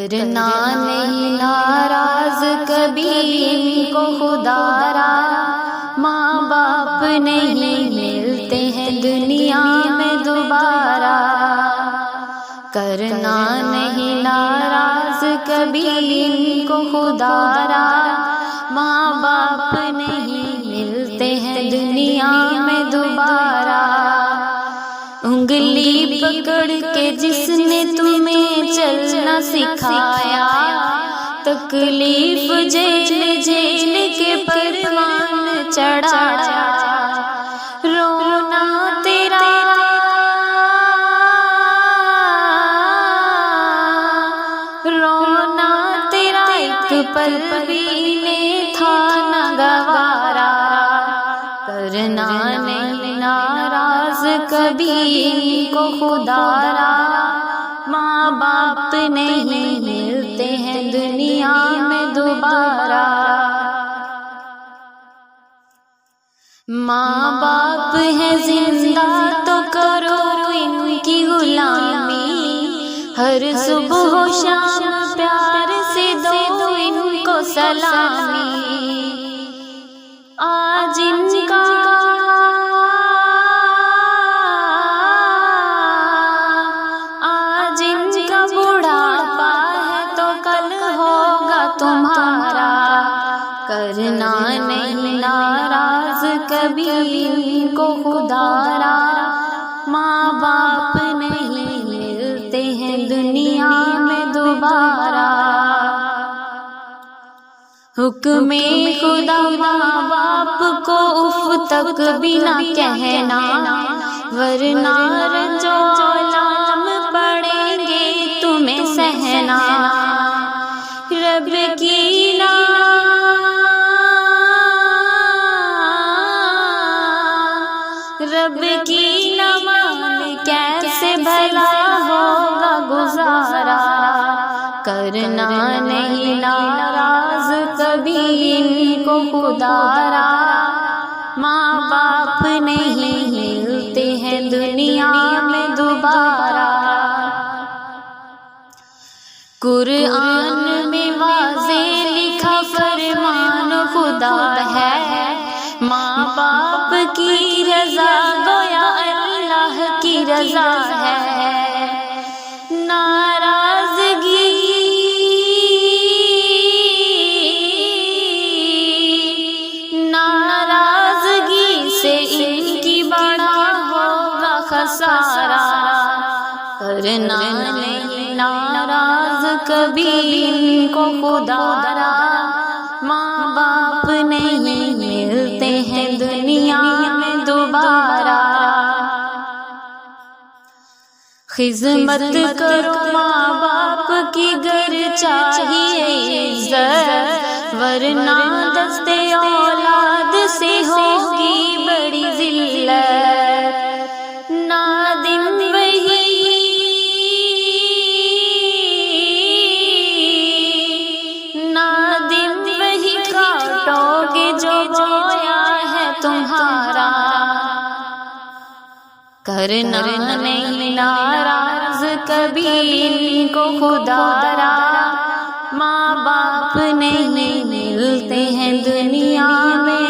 کرنا نہیں ناراض کبھی ان کو خدا را، ماں باپ نہیں ملتے ہیں دنیا میں دوبارہ۔ کرنا نہیں ناراض کبھی ان کو خدا را، ماں باپ نہیں ملتے ہیں دنیا میں دوبارہ۔ انگلی پکڑ کے جس نے تمہیں چلنا سکھایا، تکلیف جھیل جھیل کے پروان چڑھایا۔ رونا تیرا رونا تیرا ایک پل بھی نے تھا نہ گوارا۔ کرنا نہیں ناراض کبھی ان کو خدا را، ماں باپ نہیں ملتے ہیں دنیا میں دوبارہ۔ ماں باپ ہے زندہ تو کرو ان کی غلامی، ہر صبح و شام پیار سے دو ان کو سلامی۔ آج ان کا بڑھاپا ہے تو کل ہوگا تمہارا۔ کرنا نہیں ناراض کبھی ان کو خدا را، ماں باپ نہیں ملتے ہیں دنیا میں دوبارہ۔ حکم خدا ماں باپ کو اف تک بھی نہ کہنا، ورنہ رنج و الام پڑیں گے تمہیں سہنا۔ رب کی نمان کیسے بھلا ہوگا گزارا۔ کرنا نہیں ناراض کبھی ان کو خدا را، ماں باپ نہیں ملتے ہیں دنیا میں دوبارہ۔ قرآن میں واضح لکھا فرمان خدا ہے، ماں باپ کی رضا گویا اللہ کی رضا ہے۔ ناراضگی سے ان کی بڑا ہوگا خسارہ۔ کرنا نہیں ناراض کبھی ان کو خدا را، ماں باپ نہیں ملتے ہیں دنیا میں دوبارہ۔ خدمت کرو ماں باپ کی گر چاہیے عزت، ورنہ دستے اولاد سے ہوگی بڑی ذلت۔ نادم وہی کاٹو گے جو بویا ہے تمہارا۔ کرنا نہیں ناراض کبھی ان کو خدا را، ماں باپ نہیں ملتے ہیں دنیا میں